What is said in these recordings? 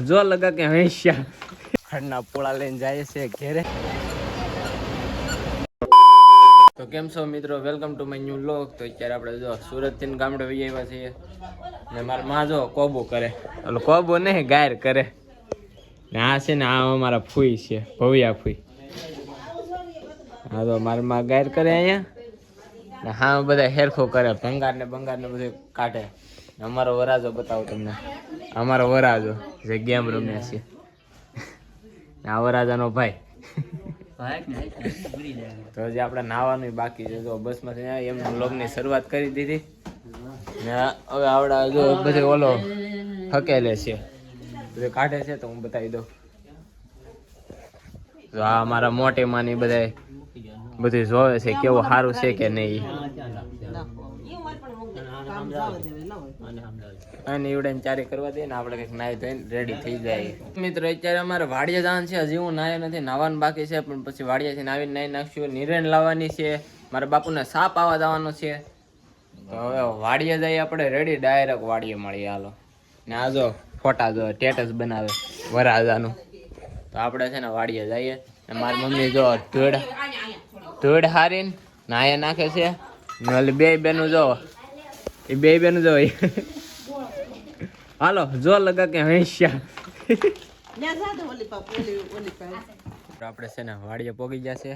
જો લગા કે હંસ્યા ખડના પોળા લઈને જાય છે ઘેરે. તો કેમ છો મિત્રો, welcome to my new vlog. તો અત્યારે આપણે જો સુરત થી ગામડે વહી આવ્યા છીએ ને મારા માં જો કોબો કરે, ઓલો કોબો નહીં ગાયર કરે ને. આ છે ને આ અમારા ફૂઈ છે, ભવ્યા ફૂઈ. હા તો મારા માં ગાયર કરે અહીંયા ને હા બધા હેરખો કરે, ભંગાર ને બધું કાઢે. અમારો વરાજો બતાવો તમને, અમારો વરાજો જે ગેમ રમે છે. આ વરાજાનો ભાઈ. તો હજી આપણે નાવાનું બાકી છે. જો બસમાંથી એમ વ્લોગની શરૂઆત કરી દીધી ને હવે આવડા જો બધે ઓલો હકેલે છે, બધે કાઢે છે. તો હું બતાવી દઉં. તો આ મારા મોટી માની બધા બધું જોવે છે કેવું સારું છે કે નહીં. અને એવડે ચારી કરવા દઈએ ને આપણે કંઈક નાહી ધોઈને રેડી થઈ જાય. મિત્રો અત્યારે અમારે વાડિયા જવાનું છે. હજી હું નાહ્યો નથી, નાવાનું બાકી છે. પણ પછી વાડિયાથી આવીને નાહી નાખશું. નિરેણ લાવવાની છે, મારા બાપુને સાપ આવવા જવાનો છે. તો હવે વાડિયા જઈએ આપણે રેડી, ડાયરેક્ટ વાડિયે મળીએ. હાલો ને આ જો ફોટા જો સ્ટેટસ બનાવે વરાજાનું. તો આપણે છે ને વાડિયા જઈએ. મારી મમ્મી જો ધૂળ હારીને નાયા નાખે છે. બે બેનું જો એ બે બેનું જો હાલો જો લગા કે હંસ્યા આપણે છે ને વાડીએ પોગી જશે.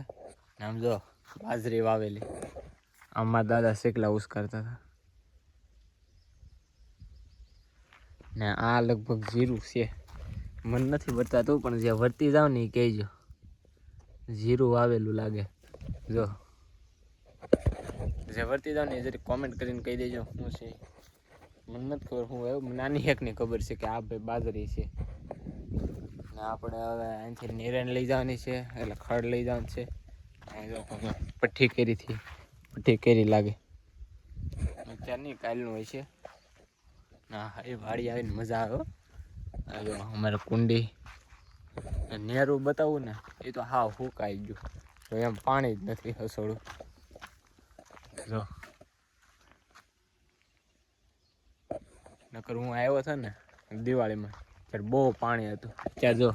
આમ જો બાજરી વાવેલી, આમાં દાદા શેકલા ઉસકારતા હતા ને આ લગભગ જીરું છે. મને નથી બતાતું પણ જે વર્તી જાવ ને એ કહેજો. જીરું વાવેલું લાગે. જો જે વર્તી જાવ ને એ જરી કોમેન્ટ કરીને કહી દેજો શું છે. મને નથી ખબર શું એવું, નાની એકની ખબર છે કે આ ભાઈ બાજરી છે. ને આપણે હવે અહીંથી નિરેણ લઈ જવાની છે, એટલે ખડ લઈ જવાનું છે. પઠ્ઠી કેરી લાગે અત્યારે નહીં, કાલનું હોય છે. ના એ વાડી આવીને મજા આવે. અમારે કુંડી નેરું બતાવું ને એ તો હાવ હુકાઈ ગયું. તો એમ પાણી જ નથી હસોડું. જો નકર હું આવ્યો હતો ને દિવાળીમાં ત્યારે બહુ પાણી હતું. ત્યાં જો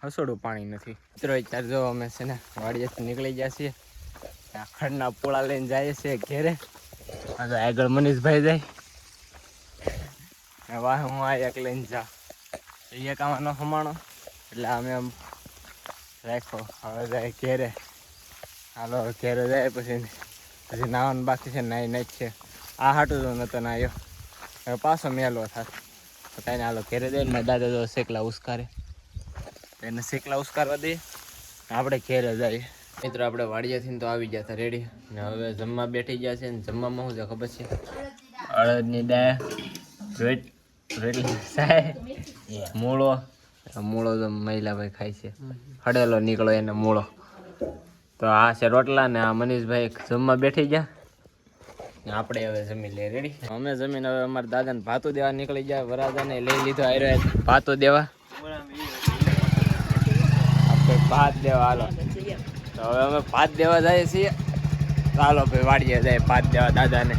હસોડું પાણી નથી. મિત્રો અત્યારે જો અમે છે ને વાડીએથી નીકળી ગયા છીએ. ખડના પોળા લઈને જઈએ છીએ ઘેરે. આગળ મનીષભાઈ જાય, વાહ હું આ એક લઈને જા. એક આમાં ન હમાણો એટલે અમે આમ રાખો. હવે જાય ઘેરે. હાલો ઘેરે જાય પછી નાવાનું બાકી છે, નાઈ નાઈ છે. આ હાટું તો નતો નાયો, હવે પાછો મેલો થાય. તો કાંઈ હાલો ઘેરે જાય. ને દાદા જો શેકલા ઉસકારે, એને શેકલા ઉસકારવા દઈએ આપણે ઘેરે જઈએ. મિત્રો આપણે વાડિયાથી તો આવી ગયા હતા રેડી ને હવે જમવા બેઠી ગયા છે. ને જમવામાં શું છે ખબર છે? અડદની દાળ, મૂળો તો મહિલાભાઈ ખાય છે, હડેલો નીકળો એને મૂળો. તો આ છે રોટલા ને આ મનીષભાઈ જમવા બેઠી ગયા ને આપણે હવે જમી લે રેડી. અમે જમીન હવે અમારા દાદાને ભાતું દેવા નીકળી ગયા. વરાજાને લઈ લીધો આયરો ભાતું દેવા, આપણે ભાત દેવા. હાલો તો હવે અમે ભાત દેવા જઈએ છીએ. ચાલો ભાઈ વાડીએ જાય ભાત દેવા દાદાને.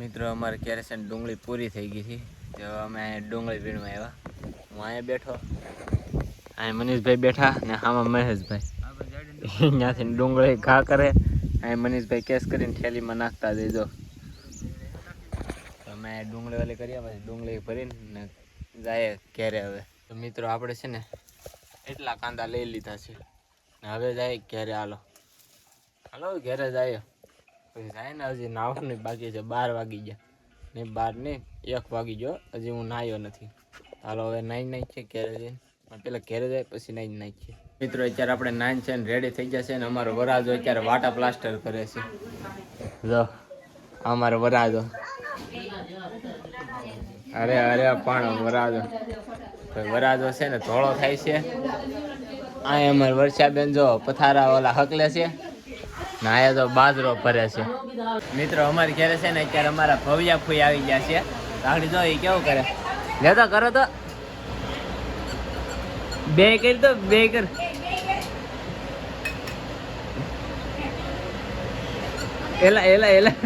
મિત્રો અમારે ક્યારે છે ને ડુંગળી પૂરી થઈ ગઈ હતી. તો અમે ડુંગળી વીણવા આવ્યા. હું અહીંયા બેઠો, અહીંયા મનીષભાઈ બેઠા ને આમાં મહેશભાઈ ત્યાંથી ડુંગળી ઘા કરે. અહીં મનીષભાઈ કેસ કરીને થેલીમાં નાખતા જઈજો. અમે ડુંગળી વાલી કરીએ પછી ડુંગળી ભરીને જાય ઘેરે. હવે તો મિત્રો આપણે છે ને એટલા કાંદા લઈ લીધા છે ને હવે જાય ઘેરે. હાલો ઘેરે જાય. પછી જાય ને હજી નાવાનું બાકી છે. 12 વાગી ગયા નહીં, 12 નહીં 1 વાગી ગયો. હજી હું નાહ્યો નથી. હાલો હવે નાઈ નાખીએ ઘેરે જઈને. પેલા ઘેરે જાય પછી નાઈ નાખીએ. મિત્રો અત્યારે આપણે નાઈન છે ને રેડી થઈ જશે. ને અમારો વરાજો અત્યારે વાટા પ્લાસ્ટર કરે છે. જો અમારો વરાજો, અરે પણ વરાજો છે ને ધોળો થાય છે. આ અમારે વર્ષાબેન જો પથારા ઓલા હકલે છે ને આયા તો બાજરો ભરે છે. મિત્રો અમારી ઘરે છે ને અત્યારે અમારા ભવ્યા ફૂઈ આવી ગયા છે. આગળ જો એ કેવું કરે, લેતા કરો તો બે કરી તો બે કર એલા એલા એલા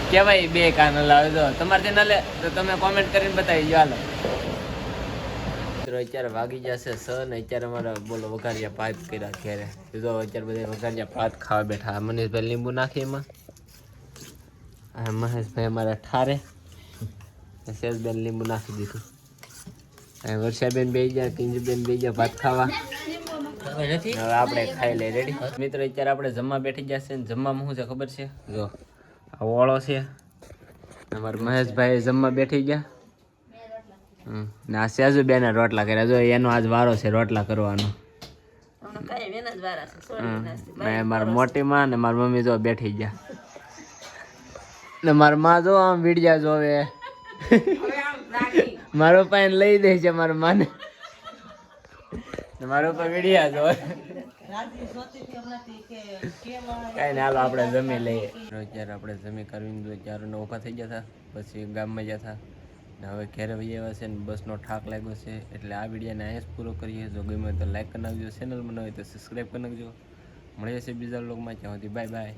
કે ભાઈ બે કાન લાવે તો તમારે ચેનલ તો તમે કોમેન્ટ કરીને બતાવી જો હાલો મિત્રો અત્યારે વાગી જશે સ ને અત્યારે અમારા બોલો વઘારિયા ભાત કર્યા ઘેરે જો અત્યારે બધા વઘારિયા ભાત ખાવા બેઠા મનીષભાઈ લીંબુ નાખી એમાં મહેશભાઈ અમારા ઠારે શેષબેન લીંબુ નાખી દીધું વર્ષાબેન બે ગયા કિંજુબેન બે ગયા ભાત ખાવા હવે આપણે ખાઈ લઈએ રેડી મિત્રો અત્યારે આપણે જમવા બેઠી જશે ને જમવામાં શું છે ખબર છે જો આ ઓળો છે અમારા મહેશભાઈ જમવા બેઠી ગયા ને આ સેજુ બેન રોટલા કર્યા જો એનો આજ વારો છે રોટલા કરવાનો મારી મોટી માં ને મારી મમ્મી જો બેઠી ગયા ને મારી માં જો આમ વિડિયા જોવે મારો પાન લઈ દે છે મારા માને મારો પર વિડિયા જોવે કઈ ને હાલો આપણે જમી લઈએ અત્યારે આપણે જમી કરીને ચારો ને ઊભા થઈ ગયા હતા પછી ગામમાં ગયા હતા ને હવે ઘેરે વહી આવ્યા છે ને બસનો ઠાક લાગ્યો છે એટલે આ વિડીયોને અહીંયા જ પૂરો કરીએ જો ગમે તો લાઈક કરી નાખજો ચેનલ બનાવી હોય તો સબસ્ક્રાઈબ કરી નાખજો મળીએ છીએ બીજા વ્લોગમાં ત્યાં સુધી બાય બાય